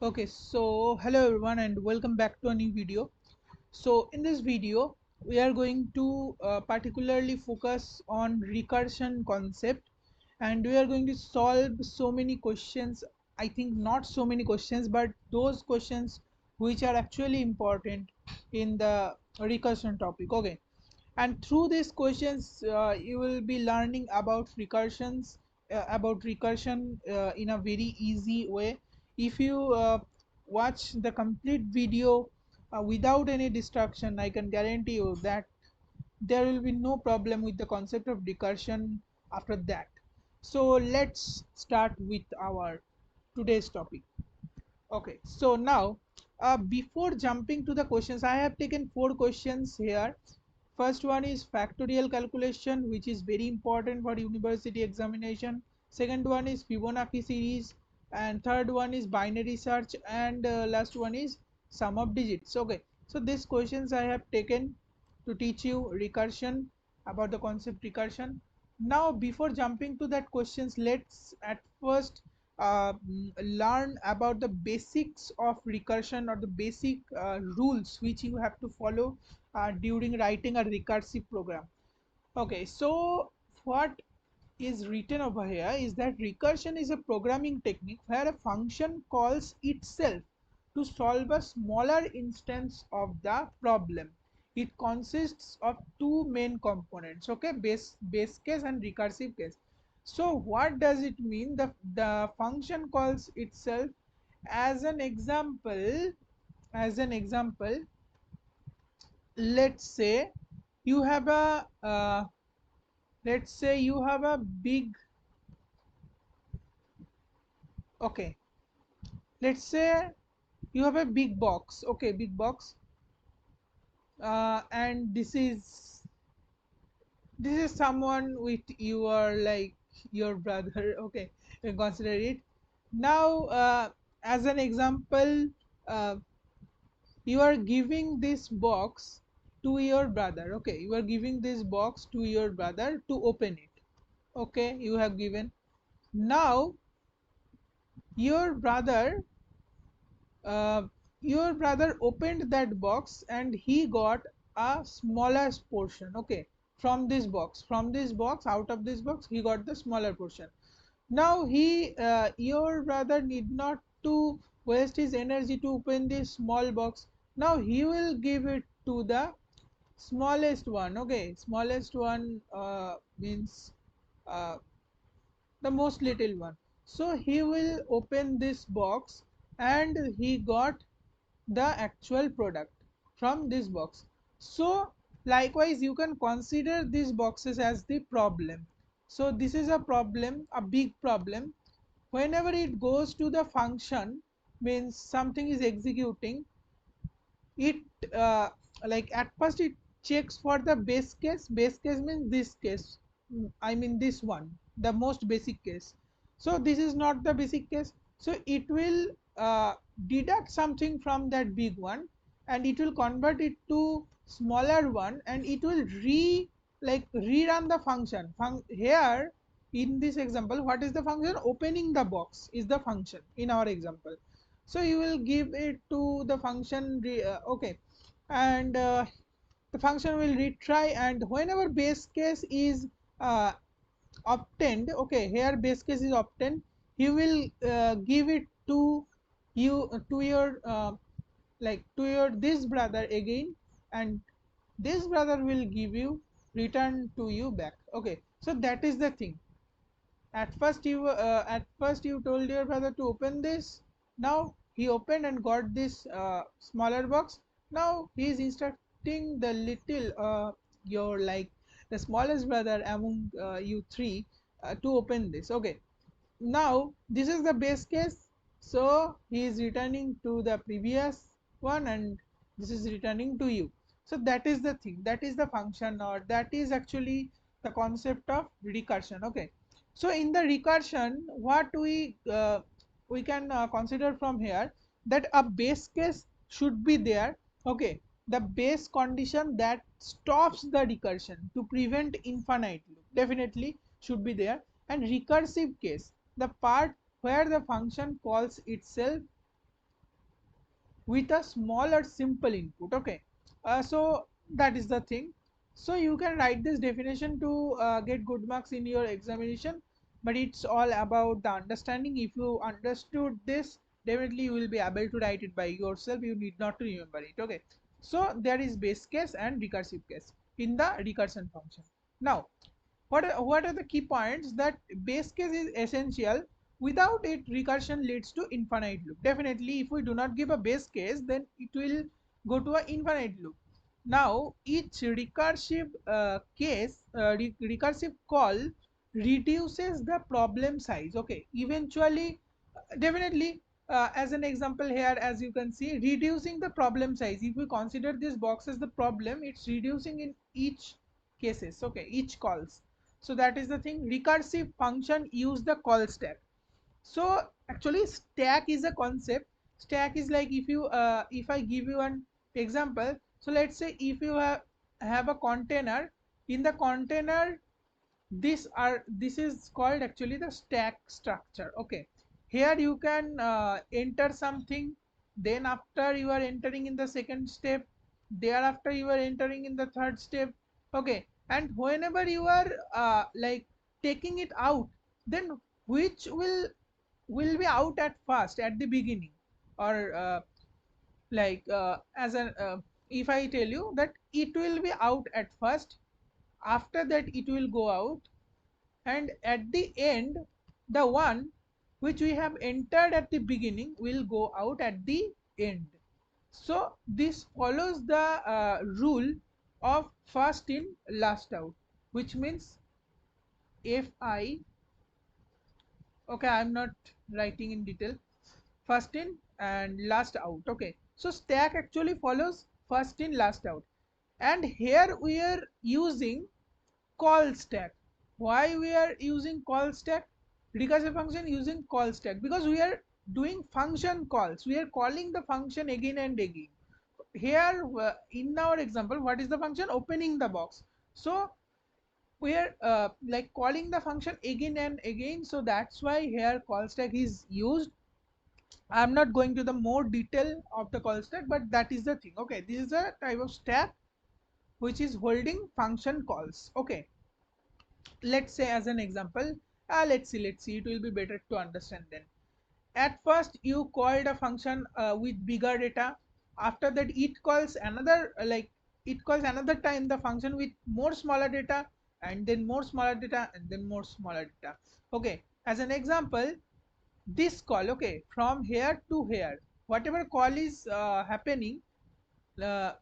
Okay, so hello everyone and welcome back to a new video. So in this video we are going to particularly focus on recursion concept, and we are going to solve so many questions. I think not so many questions, but those questions which are actually important in the recursion topic. Okay, and through these questions you will be learning about recursion in a very easy way. If you watch the complete video without any distraction, I can guarantee you that there will be no problem with the concept of recursion after that. So let's start with our today's topic. Okay, so now before jumping to the questions, I have taken four questions here. First one is factorial calculation, which is very important for university examination. Second one is Fibonacci series, and third one is binary search, and last one is sum of digits. Okay, so these questions I have taken to teach you recursion, about the concept recursion. Now before jumping to that questions, let's at first learn about the basics of recursion, or the basic rules which you have to follow during writing a recursive program. Okay, so what is written over here is that recursion is a programming technique where a function calls itself to solve a smaller instance of the problem. It consists of two main components, okay, base case and recursive case. So what does it mean? The function calls itself. As an example, let's say you have a let's say you have a big, okay, let's say you have a big box, okay, big box, and this is someone with your, like, your brother, okay, you consider it. Now as an example, uh, you are giving this box to your brother, okay, you are giving this box to your brother to open it. Okay, you have given. Now your brother uh, your brother opened that box and he got a smallest portion, okay, from this box, out of this box he got the smaller portion. Now your brother need not to waste his energy to open this small box. Now he will give it to the smallest one, okay, smallest one means uh, the most little one. So he will open this box and he got the actual product from this box. So likewise you can consider these boxes as the problem. So this is a problem, a big problem. Whenever it goes to the function, means something is executing it, uh, like at first it checks for the base case. Base case means this case, I mean this one, the most basic case. So this is not the basic case, so it will deduct something from that big one, and it will convert it to smaller one, and it will rerun the function. Here in this example, what is the function? Opening the box is the function in our example. So you will give it to the function, okay, and the function will retry, and whenever base case is uh, obtained, okay, here base case is obtained, he will give it to you, to your to your this brother again, and this brother will give you, return to you back. Okay, so that is the thing. At first you told your brother to open this. Now he opened and got this smaller box. Now he is instructing the little, your, like, the smallest brother among you three, to open this. Okay, now this is the base case, so he is returning to the previous one, and this is returning to you. So that is the thing, that is the function, or that is actually the concept of recursion. Okay, so in the recursion, what we can consider from here, that a base case should be there. Okay, the base condition that stops the recursion to prevent infinite loop definitely should be there. And recursive case, the part where the function calls itself with a smaller simple input. Okay, so that is the thing. So you can write this definition to get good marks in your examination, but it's all about the understanding. If you understood this, definitely you will be able to write it by yourself. You need not to remember it. Okay, so there is base case and recursive case in the recursion function. Now what are the key points? That base case is essential. Without it, recursion leads to infinite loop. Definitely, if we do not give a base case, then it will go to an infinite loop. Now each recursive recursive call reduces the problem size. Okay, eventually, definitely, as an example here, as you can see, reducing the problem size. If we consider this box as the problem, it's reducing in each cases. Okay, each calls. So that is the thing. Recursive function use the call stack. So actually stack is a concept. Stack is like, if I give you an example, so let's say if you have a container. In the container, this is called actually the stack structure. Okay, here you can enter something, then after you are entering in the second step, thereafter you are entering in the third step. Okay, and whenever you are like taking it out, then which will be out at first at the beginning, or as an if I tell you that it will be out at first, after that it will go out, and at the end the one which we have entered at the beginning will go out at the end. So this follows the rule of first in last out, which means if I, okay, I'm not writing in detail, first in and last out. Okay, so stack actually follows first in last out, and here we are using call stack. Why we are using call stack? Recursive function using call stack because we are doing function calls. We are calling the function again and again. Here in our example, what is the function? Opening the box. So we are like calling the function again and again. So that's why here call stack is used. I'm not going to the more detail of the call stack, but that is the thing. Okay, this is a type of stack which is holding function calls. Okay, let's say as an example, let's see, it will be better to understand then. At first you called a function with bigger data. After that it calls another it calls another time the function with more smaller data, and then more smaller data, and then more smaller data. Okay, as an example, this call, okay, from here to here, whatever call is happening, uh,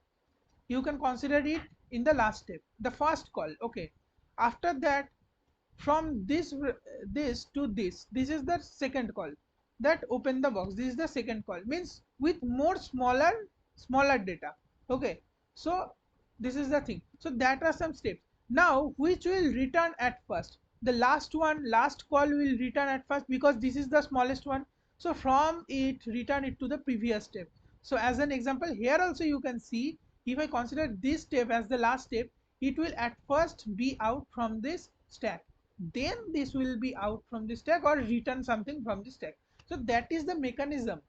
you can consider it in the last step, the first call. Okay, after that, from this to this is the second call, that open the box, this is the second call, means with more smaller data. Okay, so this is the thing. So that are some steps. Now which will return at first? The last one, last call will return at first because this is the smallest one. So from it, return it to the previous step. So as an example, here also you can see, if I consider this step as the last step, it will at first be out from this stack, then this will be out from the stack or return something from the stack. So that is the mechanism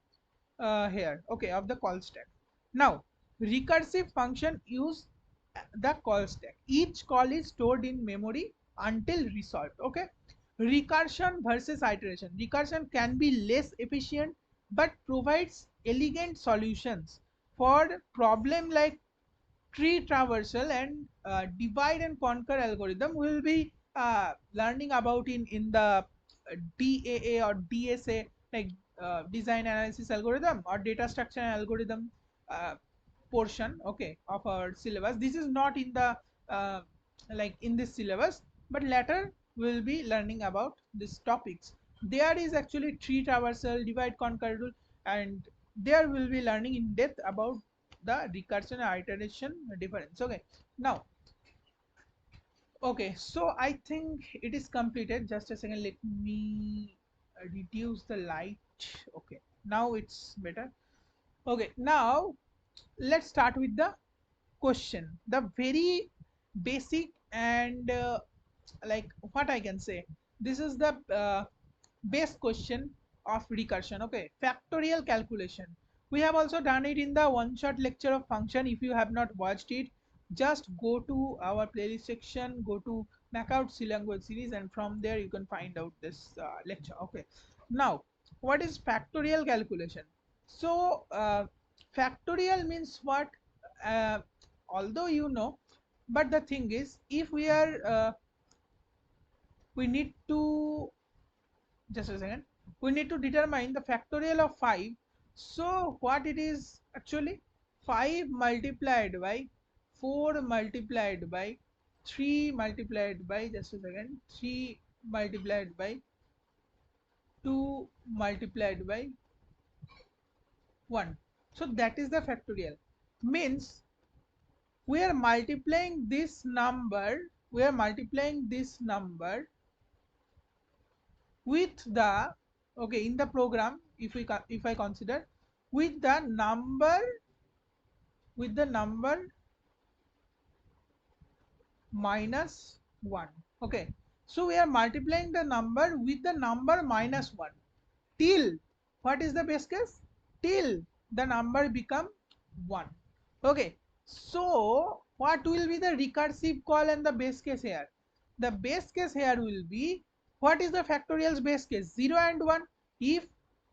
here, okay, of the call stack. Now recursive function use the call stack. Each call is stored in memory until resolved. Okay, recursion versus iteration. Recursion can be less efficient but provides elegant solutions for problem like tree traversal and divide and conquer algorithm. We will be learning about in the DAA or DSA, like design analysis algorithm or data structure algorithm uh, portion, okay, of our syllabus. This is not in the uh, in this syllabus, but later we will be learning about these topics. There is actually tree traversal, divide conquer rule, and there will be learning in depth about the recursion and iteration difference. Okay, now, okay, so I think it is completed. Just a second, let me reduce the light. Okay, now it's better. Okay, now let's start with the question, the very basic and like what I can say, this is the base question of recursion. Okay, factorial calculation. We have also done it in the one shot lecture of function. If you have not watched it, just go to our playlist section, go to knockout C language series, and from there you can find out this lecture. Okay, now what is factorial calculation? So factorial means what? uh, Although you know, but the thing is, if we are we need to, just a second, we need to determine the factorial of 5. So what it is actually? 5 multiplied by 4 multiplied by 3 multiplied by, just a second, 3 multiplied by 2 multiplied by 1. So that is the factorial. Means we are multiplying this number, we are multiplying this number with the, okay, in the program, if I consider, with the number, with the number minus 1. Okay, so we are multiplying the number with the number minus 1 till, what is the base case? Till the number become 1. Okay, so what will be the recursive call and the base case here? The base case here will be, what is the factorial's base case? 0 and 1. If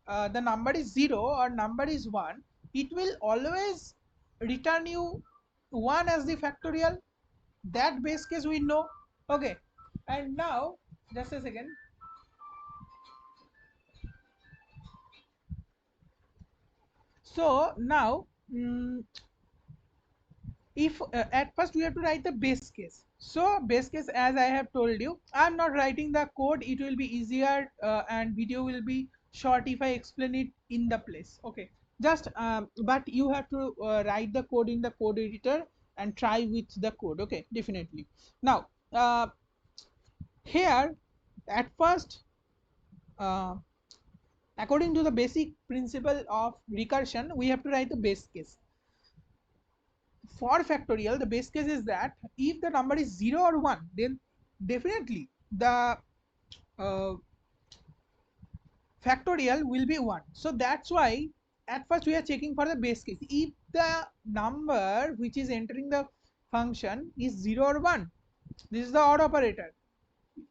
the number is 0 or number is 1, it will always return you 1 as the factorial. That base case we know. Okay, and now, just a second. So now, if at first we have to write the base case. So base case, as I have told you, I'm not writing the code. It will be easier and video will be short if I explain it in the place. Okay, just but you have to write the code in the code editor and try with the code. Okay, definitely. Now here, at first, uh, according to the basic principle of recursion, we have to write the base case. For factorial, the base case is that if the number is 0 or 1, then definitely the uh, factorial will be 1. So that's why at first we are checking for the base case. If the number which is entering the function is 0 or 1, this is the odd operator.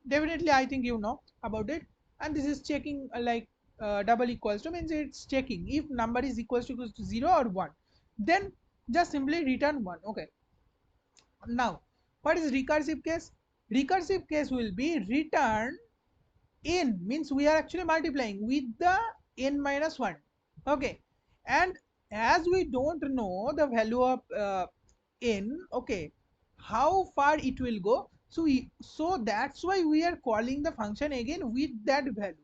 Definitely I think you know about it. And this is checking like double equals to, means it's checking if number is equals to 0 or 1, then just simply return 1. Okay, now what is recursive case? Recursive case will be return n, means we are actually multiplying with the n minus 1. Okay, and as we don't know the value of n, okay, how far it will go, so that's why we are calling the function again with that value,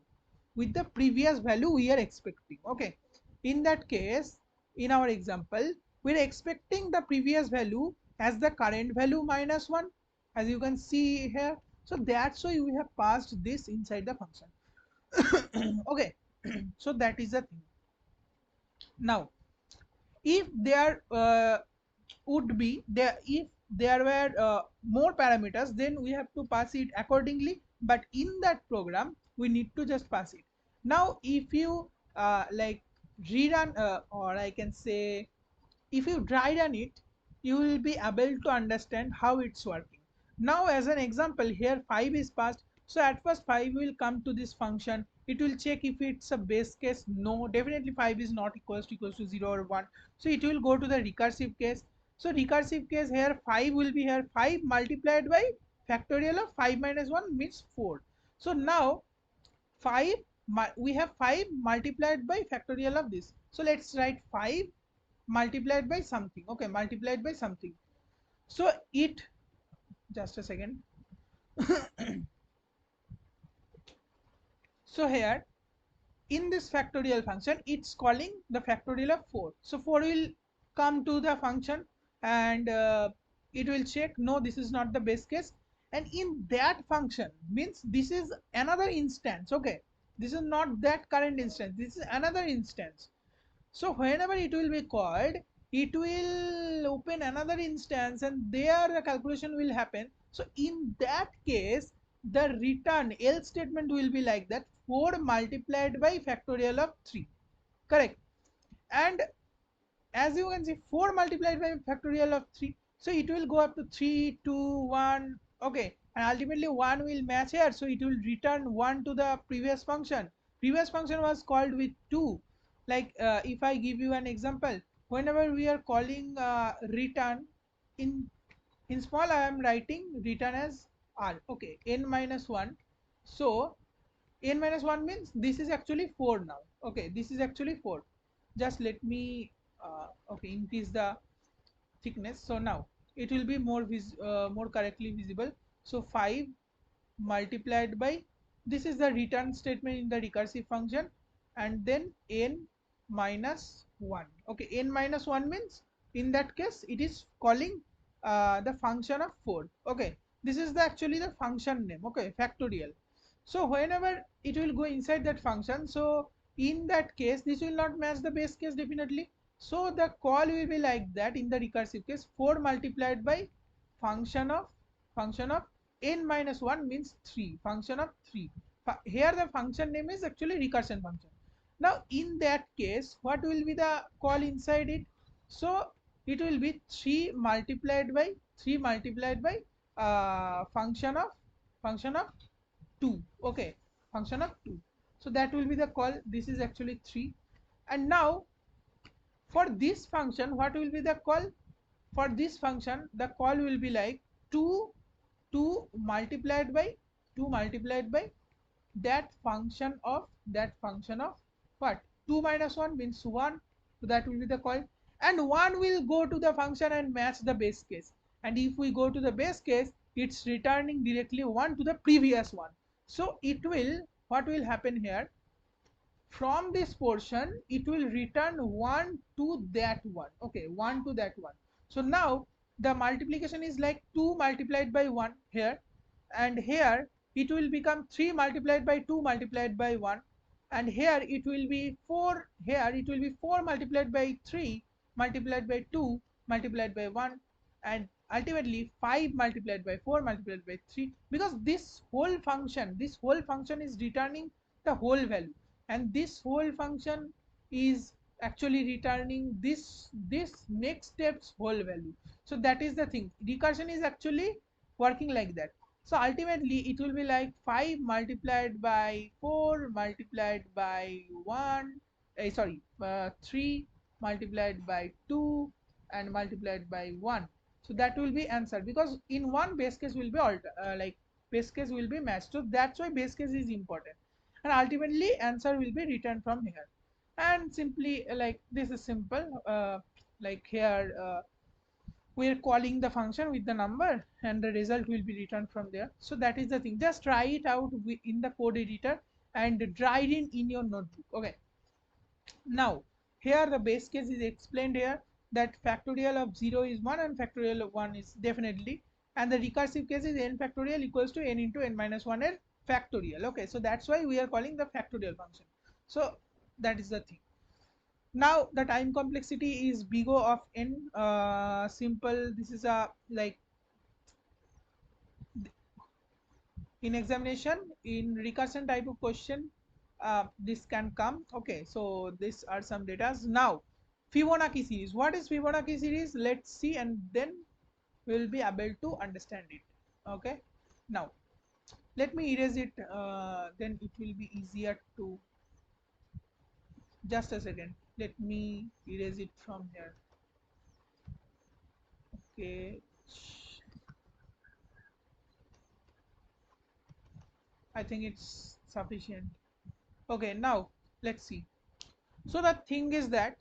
with the previous value we are expecting. Okay, in that case, in our example, we are expecting the previous value as the current value minus 1, as you can see here. So that's why we have passed this inside the function. Okay, so that is the thing. Now if there would be there, if there were more parameters, then we have to pass it accordingly, but in that program we need to just pass it. Now if you like rerun, or I can say, if you dry run it, you will be able to understand how it's working. Now as an example, here 5 is passed. So at first 5 will come to this function, it will check if it's a base case. No, definitely 5 is not equals to 0 or 1. So it will go to the recursive case. So recursive case, here 5 will be here 5 multiplied by factorial of 5 minus 1 means 4. So now 5, we have 5 multiplied by factorial of this. So let's write 5 multiplied by something. Okay, multiplied by something. So it, just a second. So here in this factorial function, it's calling the factorial of 4. So 4 will come to the function, and it will check, no, this is not the base case. And in that function, means this is another instance. Okay, this is not that current instance, this is another instance. So whenever it will be called, it will open another instance, and there the calculation will happen. So in that case, the return else statement will be like that: 4 multiplied by factorial of 3. Correct. And as you can see, 4 multiplied by factorial of 3, so it will go up to 3 2 1. Okay, and ultimately 1 will match here, so it will return 1 to the previous function was called with 2. Like if I give you an example, whenever we are calling return in small, I am writing return as r. Okay, n minus 1. So n minus 1 means this is actually 4 now. Okay, this is actually 4. Just let me okay, increase the thickness, so now it will be more correctly visible. So 5 multiplied by, this is the return statement in the recursive function, and then n minus 1. Okay, n minus 1 means in that case it is calling the function of 4. Okay, this is the actually the function name. Okay, factorial. So whenever it will go inside that function, so in that case this will not match the base case definitely. So the call will be like that in the recursive case, 4 multiplied by function of n minus 1 means 3, function of 3. Here the function name is actually recursion function. Now in that case, what will be the call inside it? So it will be 3 multiplied by function of 2. Okay, function of 2. So that will be the call. This is actually 3. And now for this function, what will be the call? For this function, the call will be like 2 2 multiplied by that function of what? 2 minus 1 means 1. So that will be the call, and 1 will go to the function and match the base case. And if we go to the base case, it's returning directly 1 to the previous one. So it will, what will happen here, from this portion it will return 1 to that one. Okay, 1 to that one. So now the multiplication is like 2 multiplied by 1 here, and here it will become 3 multiplied by 2 multiplied by 1, and here it will be 4. Here it will be 4 multiplied by 3 multiplied by 2 multiplied by 1, and ultimately 5 multiplied by 4 multiplied by 3, because this whole function is returning the whole value, and this whole function is actually returning this next step's whole value. So that is the thing, recursion is actually working like that. So ultimately it will be like 5 multiplied by 4 multiplied by 1, 3 multiplied by 2 and multiplied by 1. So that will be answer, because in one base case will be like base case will be matched. So that's why base case is important, and ultimately answer will be returned from here. And simply like this is simple, like here we're calling the function with the number, and the result will be returned from there. So that is the thing, just try it out in the code editor and write it in your notebook. Okay, now here the base case is explained here, that factorial of 0 is 1 and factorial of 1 is definitely, and the recursive case is n factorial equals to n into n minus 1 and factorial. Okay, so that's why we are calling the factorial function. So that is the thing. Now the time complexity is big O of n. Simple, this is a like in examination in recursion type of question, this can come. Okay, so these are some data. Now Fibonacci series, what is Fibonacci series? Let's see, and then we will be able to understand it. Okay, now let me erase it, then it will be easier to, just a second, let me erase it from here. Okay, I think it's sufficient. Okay, now let's see. So the thing is that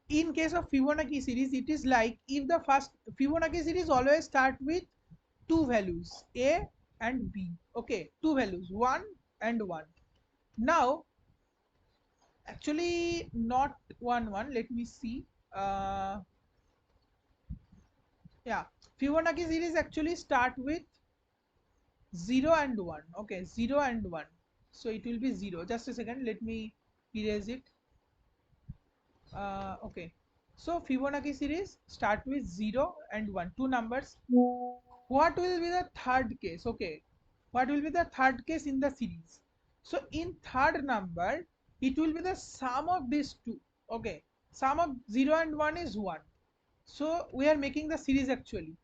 in case of Fibonacci series, it is like if the first Fibonacci series always start with two values A and B. Okay, two values 1 and 1. Now actually not 1 1, let me see. Yeah, Fibonacci series actually start with 0 and 1. Okay, 0 and 1, so it will be 0. Just a second, let me erase it. Okay, so Fibonacci series start with 0 and 1, two numbers. What will be the third case? Okay, what will be the third case in the series? So in third number, it will be the sum of these two. Okay, sum of 0 and 1 is 1. So we are making the series actually.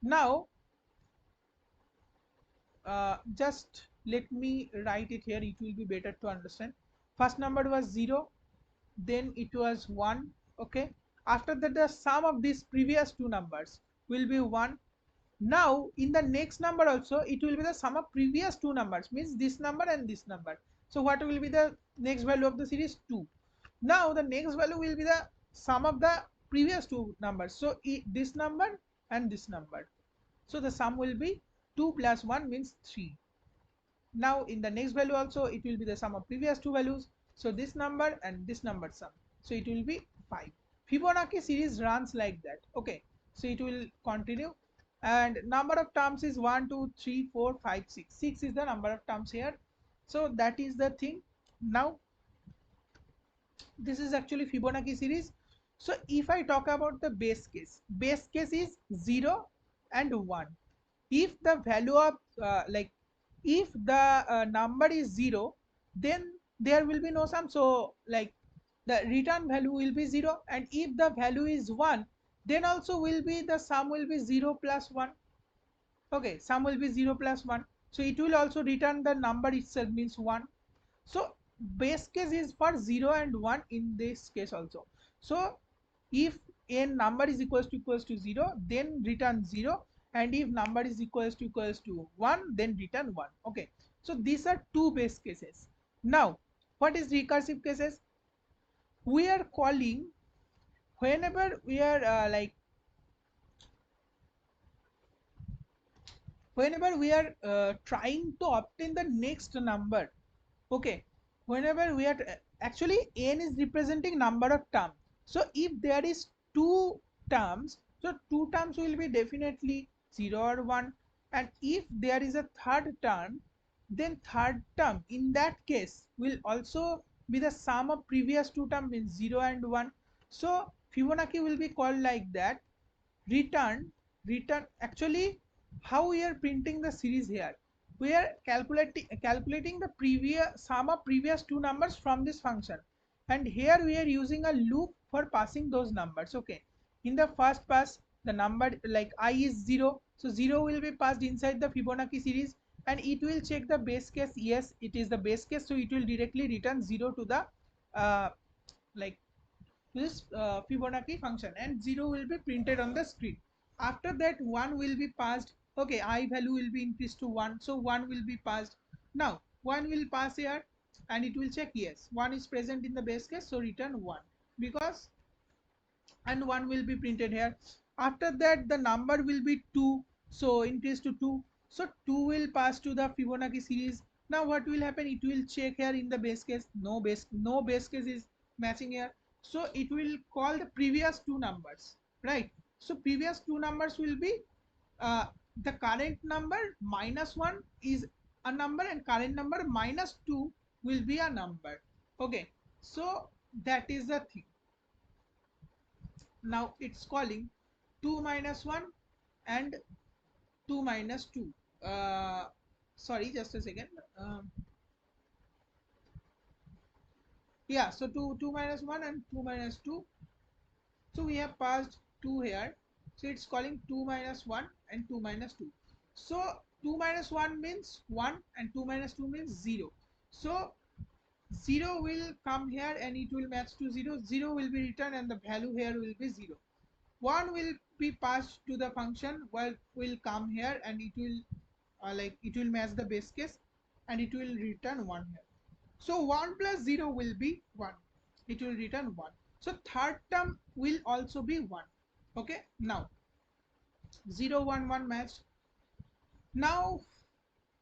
Now just let me write it here, it will be better to understand. First number was 0, then it was 1. Okay, after that the sum of these previous two numbers will be 1. Now in the next number also it will be the sum of previous two numbers, means this number and this number. So what will be the next value of the series? 2. Now the next value will be the sum of the previous two numbers, so this number and this number. So the sum will be 2 plus 1 means 3. Now in the next value also it will be the sum of previous two values, so this number and this number sum, so it will be 5. Fibonacci series runs like that. Okay, so it will continue, and number of terms is 1 2 3 4 5 6. 6 is the number of terms here. So that is the thing. Now this is actually Fibonacci series. So if I talk about the base case is 0 and 1. If the value of if the number is 0, then there will be no sum, so like the return value will be 0, and if the value is 1, then also will be the sum will be 0 plus 1. Okay, sum will be 0 plus 1, so it will also return the number itself, means 1. So base case is for 0 and 1 in this case also. So if n number is equals to 0, then return 0, and if number is equals to 1, then return 1. Okay, so these are two base cases. Now what is recursive cases? We are calling whenever we are trying to obtain the next number. Okay, whenever we are actually n is representing number of terms, so if there is two terms, so two terms will be definitely 0 or 1, and if there is a third term, then third term in that case will also be the sum of previous two terms, means 0 and 1. So Fibonacci will be called like that. Return actually, how we are printing the series here, we are calculating the previous sum of previous two numbers from this function, and here we are using a loop for passing those numbers. Okay, in the first pass the number like I is 0, so 0 will be passed inside the Fibonacci series, and it will check the base case. Yes, it is the base case, so it will directly return 0 to the uh, like this Fibonacci function, and 0 will be printed on the screen. After that 1 will be passed. Okay, I value will be increased to 1, so 1 will be passed. Now 1 will pass here, and it will check yes 1 is present in the base case, so return 1, because and 1 will be printed here. After that the number will be 2, so increase to 2, so 2 will pass to the Fibonacci series. Now what will happen, it will check here in the base case, no base case is matching here, so it will call the previous two numbers, right? So previous two numbers will be uh, the current number minus 1 is a number, and current number minus 2 will be a number. Okay, so that is the thing. Now it's calling 2 minus 1 and 2 minus 2. Sorry, just a second. Yeah, so 2 minus 1 and 2 minus 2. So we have passed 2 here, so it's calling 2 minus 1 and 2 minus 2. So 2 minus 1 means 1 and 2 minus 2 means 0. So 0 will come here and it will match to 0, 0 will be returned, and the value here will be 0. 1 will be passed to the function, while will come here, and it will it will match the base case, and it will return 1 here. So 1 plus 0 will be 1, it will return 1. So third term will also be 1. Okay, now 0 1 1 matched. Now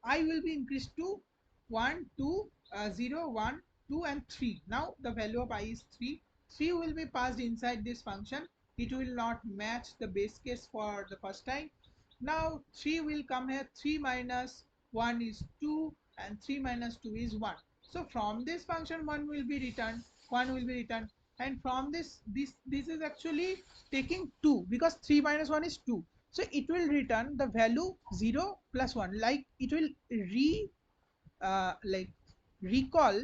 I will be increased to 1 2 0 1 2 and 3. Now the value of I is 3. 3 will be passed inside this function, it will not match the base case for the first time. Now 3 will come here, 3 minus 1 is 2, and 3 minus 2 is 1. So from this function 1 will be returned, and from this is actually taking 2, because 3 minus 1 is 2, so it will return the value 0 plus 1, like it will re like recall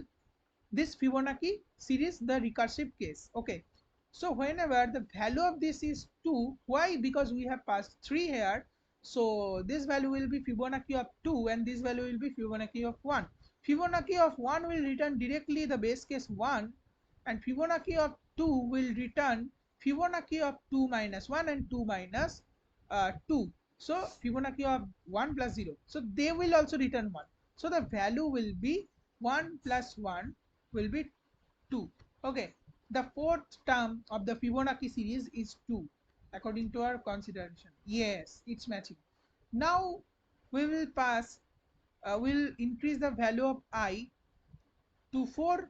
this Fibonacci series the recursive case. Okay, so whenever the value of this is 2, why? Because we have passed 3 here, so this value will be Fibonacci of 2 and this value will be Fibonacci of 1. Fibonacci of 1 will return directly the base case 1, and Fibonacci of 2 will return Fibonacci of 2 minus 1 and 2 minus 2. So Fibonacci of 1 plus 0, so they will also return 1, so the value will be 1 plus 1 will be 2. Okay, the fourth term of the Fibonacci series is 2 according to our consideration. Yes, it's matching. Now we will pass, we'll increase the value of I to 4.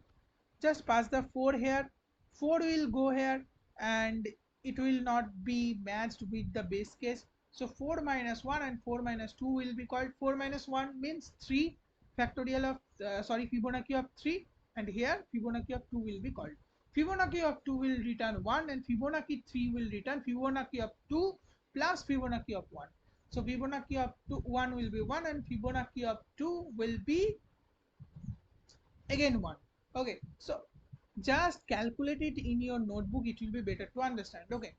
Just pass the 4 here, 4 will go here, and it will not be matched with the base case. So 4 minus 1 and 4 minus 2 will be called, 4 minus 1 means 3 factorial of Fibonacci of 3, and here Fibonacci of 2 will be called. Fibonacci of 2 will return 1 and Fibonacci 3 will return Fibonacci of 2 plus Fibonacci of 1. So Fibonacci of 1 will be 1 and Fibonacci of 2 will be again 1. Okay, so just calculate it in your notebook, it will be better to understand. Okay,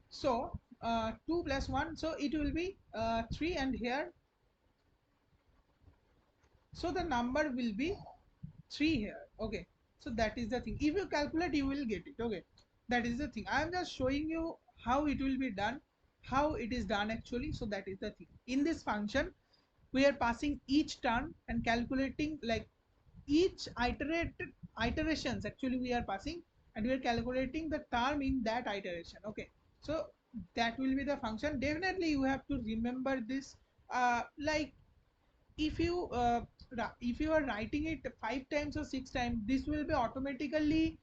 so 2 plus 1, so it will be 3, and here, so the number will be 3 here. Okay, so that is the thing, if you calculate you will get it. Okay, that is the thing, I am just showing you how it will be done, how it is done actually. So that is the thing, in this function we are passing each term and calculating, like each iterations actually we are passing, and we are calculating the term in that iteration. Okay, so that will be the function. Definitely you have to remember this, like if you if you are writing it 5 times or 6 times, this will be automatically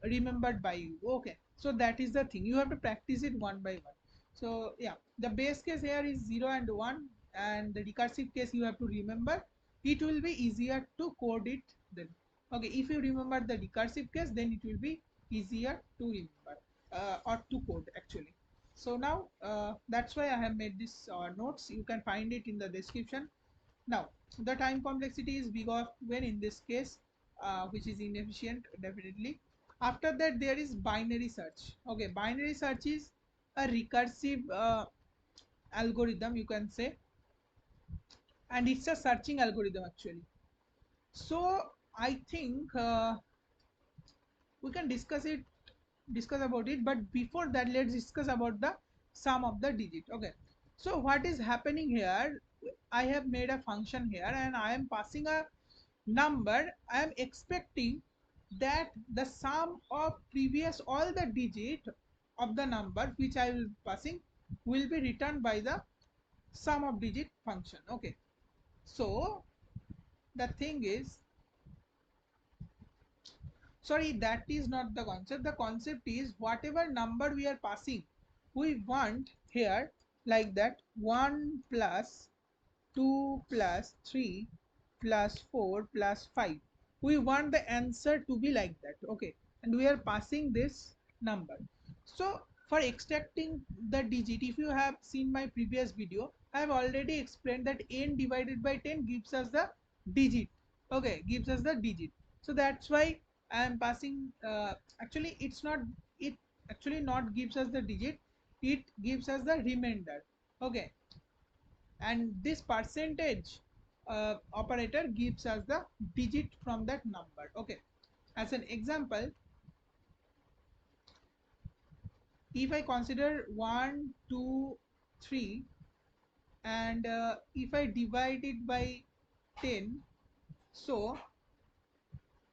remembered by you. Okay, so that is the thing, you have to practice it one by one. So yeah, the base case here is 0 and 1, and the recursive case you have to remember, it will be easier to code it then. Okay, if you remember the recursive case, then it will be easier to remember, or to code actually. So now that's why I have made this notes, you can find it in the description. Now the time complexity is big of when in this case, which is inefficient definitely. After that there is binary search. Okay, binary search is a recursive algorithm you can say, and it's a searching algorithm actually. So I think we can discuss about it, but before that let's discuss about the sum of the digit. Okay, so what is happening here, I have made a function here and I am passing a number. I am expecting that the sum of previous all the digit of the number which I will passing will be returned by the sum of digit function. Okay, so the thing is, sorry, that is not the concept. The concept is whatever number we are passing, we want here like that 1 plus 2 plus 3 plus 4 plus 5, we want the answer to be like that. Okay, and we are passing this number. So for extracting the digit, if you have seen my previous video, I have already explained that n divided by 10 gives us the digit. Okay, gives us the digit. So that's why I am passing, actually it's not, it actually not gives us the digit, it gives us the remainder. Okay, and this percentage operator gives us the digit from that number. Okay, as an example, if I consider 1 2 3, and if I divide it by 10, so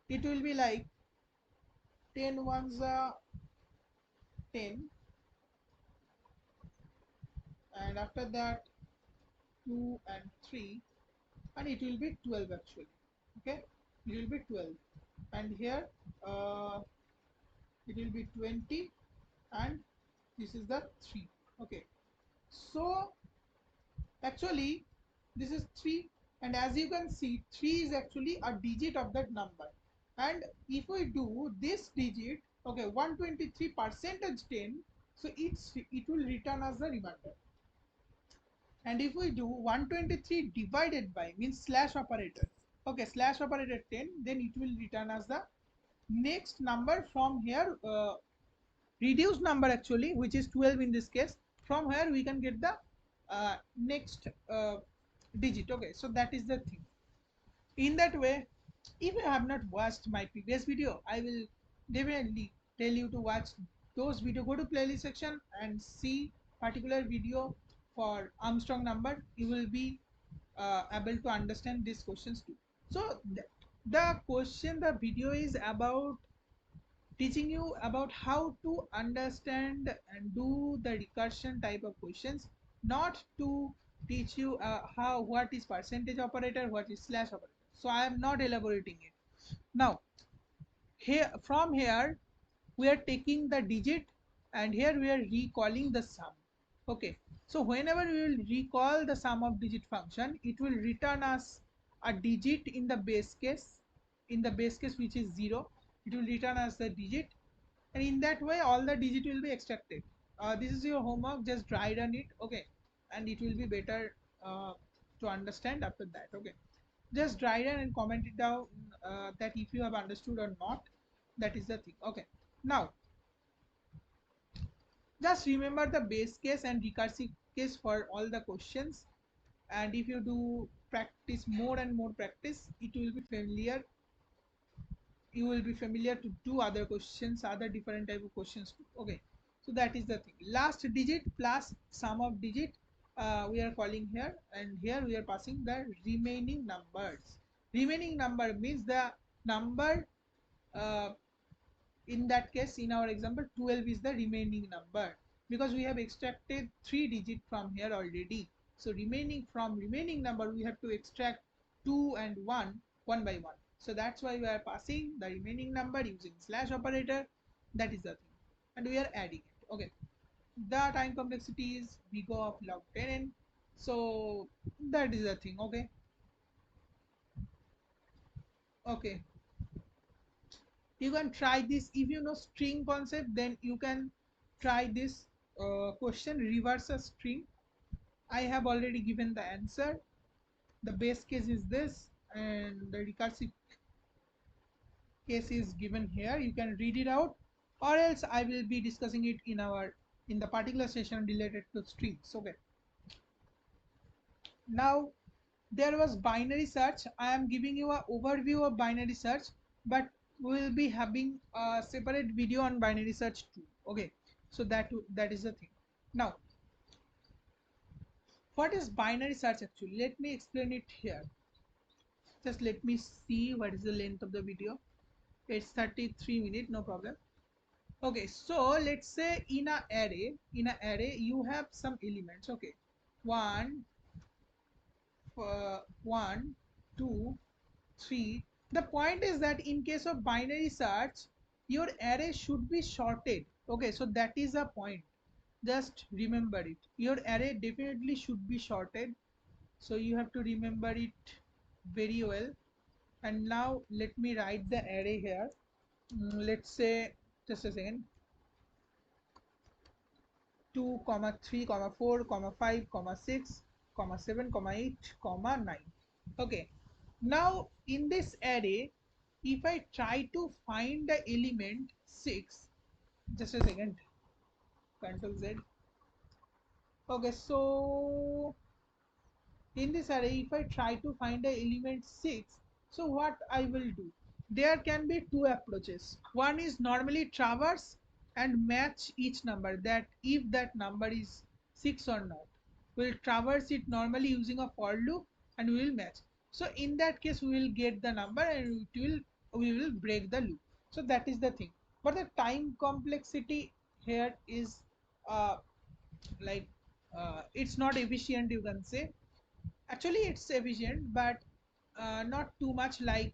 it will be like 10 ones 10, and after that 2 and 3, and it will be 12 actually. Okay, it will be 12, and here it will be 20, and this is the 3. Okay, so actually this is 3, and as you can see 3 is actually a digit of that number, and if we do this digit, okay, 123 percentage 10, so it will return as the remainder. And if we do 123 divided by, means slash operator, Okay, slash operator 10, then it will return as the next number from here, reduced number actually, which is 12 in this case. From here we can get the next digit. Okay, so that is the thing. In that way, if you have not watched my previous video, I will definitely tell you to watch those video. Go to playlist section and see particular video for Armstrong number. You will be able to understand these questions too. So the question, the video is about teaching you about how to understand and do the recursion type of questions, not to teach you how what is percentage operator, what is slash operator. So I am not elaborating it now. Here, from here we are taking the digit, and here we are recalling the sum. Okay, so whenever we will recall the sum of digit function, it will return us a digit in the base case, which is 0. It will return us the digit, and in that way all the digit will be extracted. This is your homework, just dry run it. Okay, and it will be better to understand after that. Okay, just dry run and comment it down, that if you have understood or not. That is the thing. Okay, now just remember the base case and recursive case for all the questions, and if you do practice more and more practice, it will be familiar. You will be familiar to do other questions, other different type of questions too. Okay, so that is the thing. Last digit plus sum of digit, we are calling here, and here we are passing the remaining numbers. Remaining number means the number, uh, in that case, in our example, 12 is the remaining number, because we have extracted 3 digit from here already. So remaining, from remaining number we have to extract 2 and 1 one by one. So that's why we are passing the remaining number using slash operator. That is the thing, and we are adding it. Okay, the time complexity is big of log 10n. So that is the thing. Okay, okay, you can try this. If you know string concept, then you can try this question, reverse a string. I have already given the answer. The base case is this, and the recursive case is given here. You can read it out, or else I will be discussing it in the particular session related to strings. Okay, now there was binary search. I am giving you an overview of binary search, but we will be having a separate video on binary search too. Okay, so that is the thing. Now, what is binary search actually? Let me explain it here. Just let me see what is the length of the video. It's 33 minutes, no problem. Okay, so let's say in a array you have some elements. Okay, one, 2, 3. The point is that in case of binary search, your array should be sorted. Okay, so that is a point. Just remember it. Your array definitely should be sorted. So you have to remember it very well. And now let me write the array here. Let's say, just a second, 2, 3, 4, 5, 6, 7, 8, 9. Okay, now in this array, if I try to find the element 6, just a second, Control Z. Okay, so in this array, if I try to find the element 6, so what I will do, there can be two approaches. One is normally traverse and match each number, that if that number is 6 or not, we'll traverse it normally using a for loop, and we will match. So in that case we will get the number, and we will break the loop. So that is the thing. But the time complexity here is uh, like it's not efficient, you can say. Actually it's efficient, but not too much like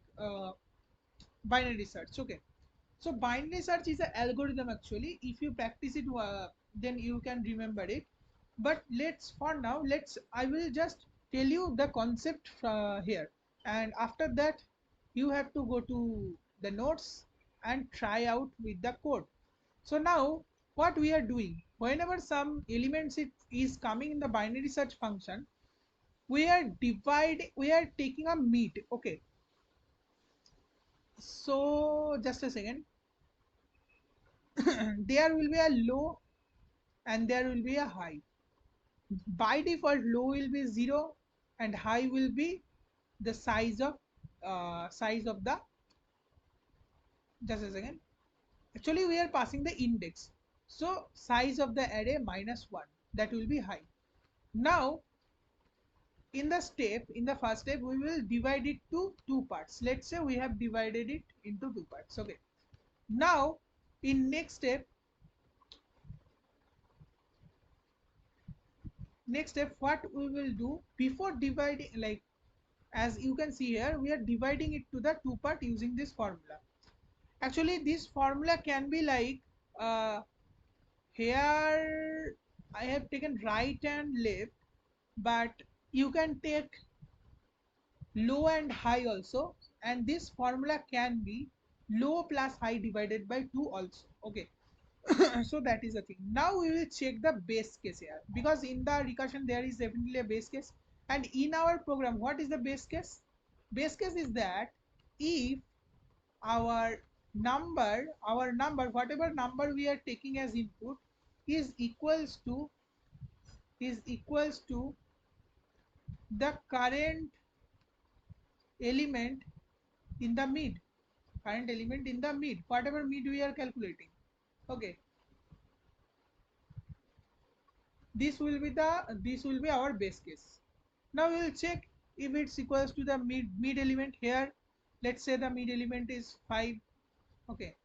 binary search. Okay, so binary search is an algorithm actually. If you practice it, then you can remember it. But let's, for now, I will just tell you the concept here, and after that you have to go to the notes and try out with the code. So now what we are doing, whenever some elements is coming in the binary search function, we are taking a meet. Okay, So just a second. There will be a low and there will be a high. By default, low will be 0 and high will be the size of the, just a second, actually we are passing the index, so size of the array -1, that will be high. Now in the first step we will divide it to two parts. Let's say we have divided it into two parts. Okay, now in next step what we will do before dividing, like as you can see here, we are dividing it to the two part using this formula. Actually this formula can be like, uh, here I have taken right and left, but you can take low and high also, and this formula can be low plus high divided by 2 also. Okay. So that is the thing. Now we will check the base case here, because in the recursion there is definitely a base case, and in our program what is the base case? Base case is that if our our number, whatever number we are taking as input, is equals to the current element in the mid, whatever mid we are calculating. Okay, this will be our base case. Now we will check if it's equals to the mid element here. Let's say the mid element is 5. Okay,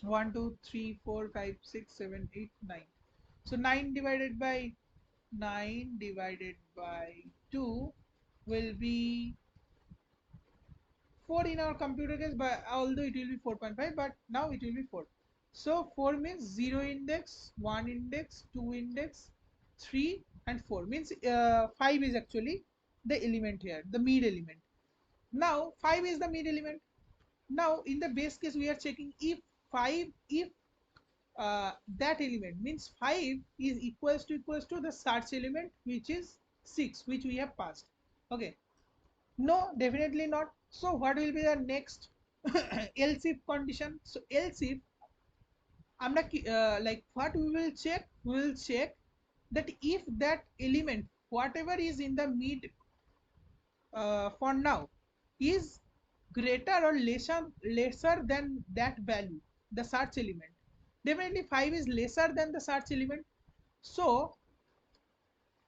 1 2 3 4 5 6 7 8 9. So 9 divided by 2 will be 4 in our computer case, but although it will be 4.5, but now it will be 4. So 4 means 0 index, 1 index, 2 index, 3 and 4 means 5 is actually the element here, the mid element. Now 5 is the mid element. Now in the base case we are checking if that element means 5 is equals to the search element, which is 6, which we have passed. Okay, no, definitely not. So what will be the next else if condition? So else if I'm not like what we will check? We will check that if that element, whatever is in the mid for now, is greater or lesser than that value, the search element. Definitely 5 is lesser than the search element. So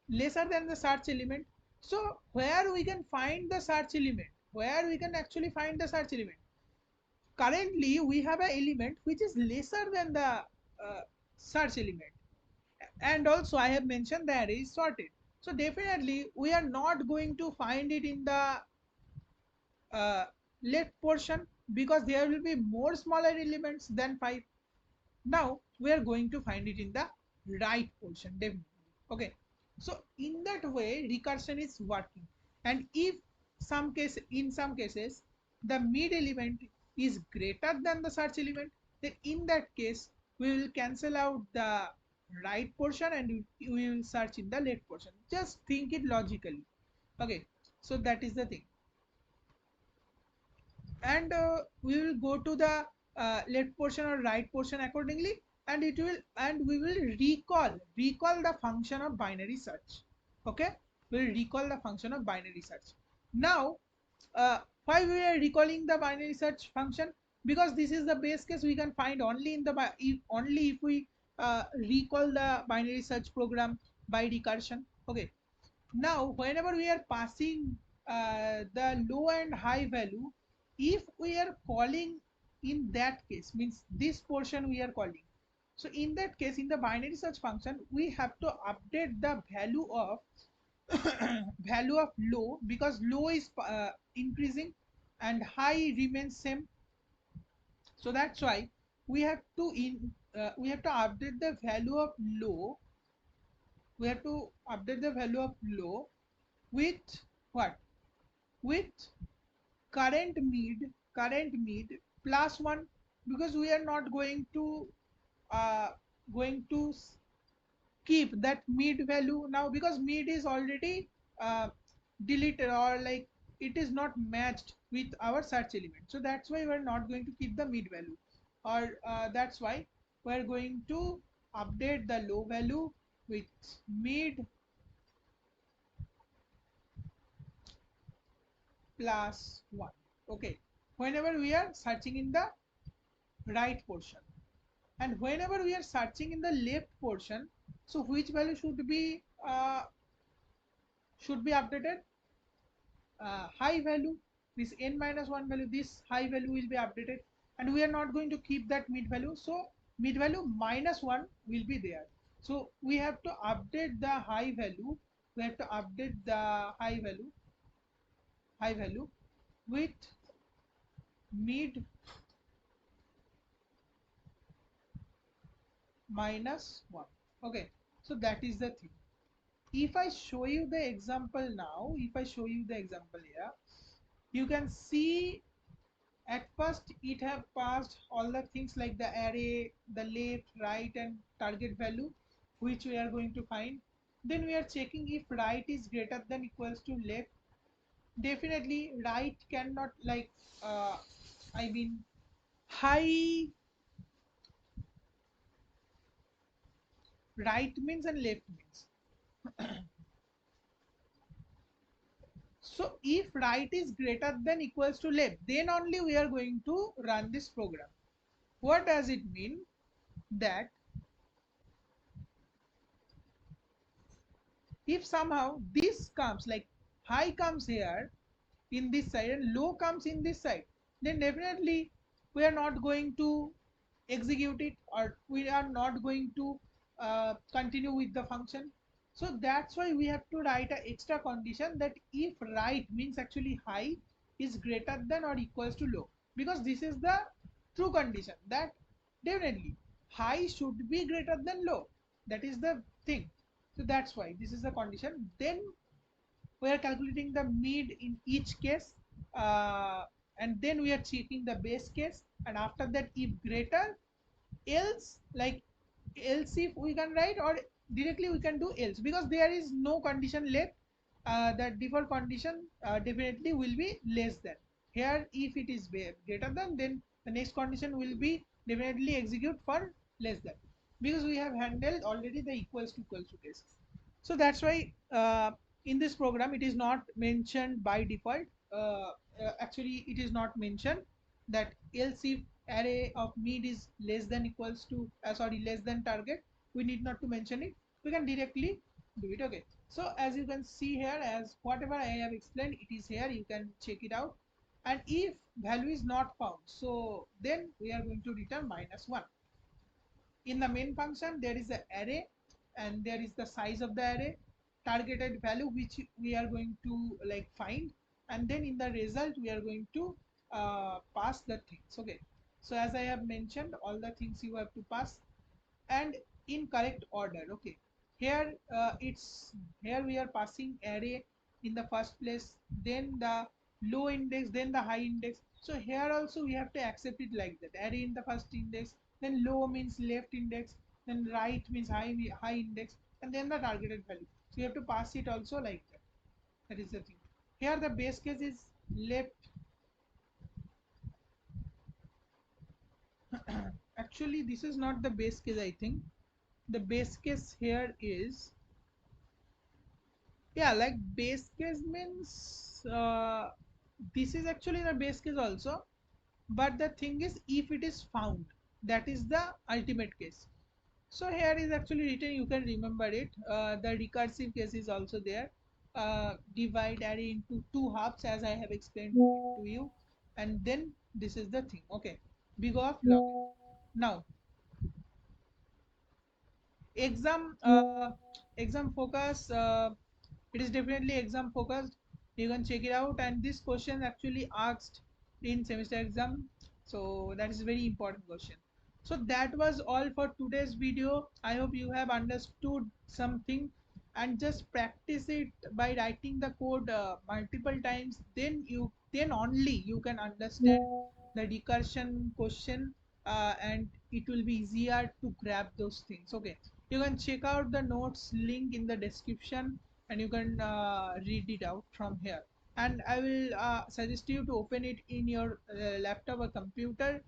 lesser than the search element. So where we can find the search element? Where we can actually find the search element? Currently we have an element which is lesser than the search element, and also I have mentioned that is sorted. So definitely we are not going to find it in the uh, left portion, because there will be more smaller elements than 5. Now we are going to find it in the right portion, definitely. Okay, so in that way recursion is working. And if in some cases the mid element is greater than the search element, then in that case we will cancel out the right portion and we will search in the left portion. Just think it logically. Okay, so that is the thing. And we will go to the left portion or right portion accordingly, and we will recall the function of binary search. Okay, we'll recall the function of binary search. Now why we are recalling the binary search function? Because this is the base case. We can find only in the only if we recall the binary search program by recursion. Okay, now whenever we are passing the low and high value, if we are calling in that case, means this portion we are calling, so in that case in the binary search function we have to update the value of value of low, because low is increasing and high remains same. So that's why we have to update the value of low. We have to update the value of low with what? With current mid +1, because we are not uh, going to keep that mid value now, because mid is already uh, deleted, or like it is not matched with our search element. So that's why we're not going to keep the mid value, or that's why we're going to update the low value with mid plus 1. Okay, whenever we are searching in the right portion, and whenever we are searching in the left portion, so which value should be updated? High value, this n minus 1 value, this high value will be updated, and we are not going to keep that mid value, so mid value minus 1 will be there. So we have to update the high value, we have to update the high value with mid minus 1. Okay, so that is the thing. If I show you the example now, if I show you the example here, you can see at first it have passed all the things like the array, the left, right and target value, which we are going to find. Then we are checking if right is greater than equals to left. Definitely right cannot, like I mean high, right means and left means. So if right is greater than equals to left, then only we are going to run this program. What does it mean? That if somehow this comes, like high comes here in this side and low comes in this side, then definitely we are not going to execute it, or we are not going to continue with the function. So that's why we have to write an extra condition that if right means actually high is greater than or equals to low, because this is the true condition that definitely high should be greater than low. That is the thing. So that's why this is the condition. Then we are calculating the mid in each case, uh, and then we are checking the base case, and after that if greater, else, like else if we can write, or directly we can do else, because there is no condition left. The default condition definitely will be less than. Here if it is greater than, then the next condition will be definitely execute for less than, because we have handled already the equals to case. So that's why in this program it is not mentioned by default. Actually it is not mentioned that else if array of mid is less than equals to sorry, less than target, we need not to mention it, we can directly do it. Okay, so as you can see here, as whatever I have explained, it is here, you can check it out. And if value is not found, so then we are going to return minus 1. In the main function there is the array, and there is the size of the array, targeted value which we are going to like find, and then in the result we are going to pass the things. Okay, so as I have mentioned, all the things you have to pass, and in correct order. Okay, here it's here we are passing array in the first place, then the low index, then the high index. So here also we have to accept it like that, array in the first index, then low means left index, then right means high index, and then the targeted value. So you have to pass it also like that. That is the thing. Here the base case is left. Actually this is not the base case, I think. The base case here is, yeah, like base case means this is actually the base case also, but the thing is if it is found, that is the ultimate case. So here is actually written, you can remember it. The recursive case is also there. Divide array into two halves as I have explained to you, and then this is the thing. Okay, big of login. Now exam exam focus, it is definitely exam focused, you can check it out. And this question actually asked in semester exam, so that is a very important question. So that was all for today's video. I hope you have understood something, and just practice it by writing the code multiple times, then only you can understand the recursion question, and it will be easier to grab those things. Okay, you can check out the notes link in the description, and you can read it out from here. and I will suggest you to open it in your laptop or computer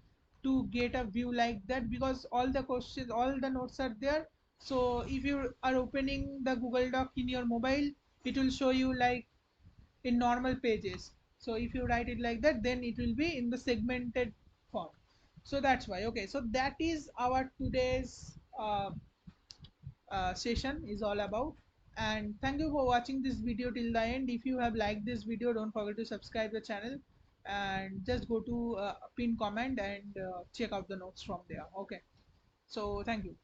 to get a view like that, because all the questions, all the notes are there. So if you are opening the Google Doc in your mobile, it will show you like in normal pages. So if you write it like that, then it will be in the segmented form. So that's why. Okay, so that is our today's session is all about. And thank you for watching this video till the end. If you have liked this video, don't forget to subscribe the channel and just go to pin comment and check out the notes from there. Okay, so thank you.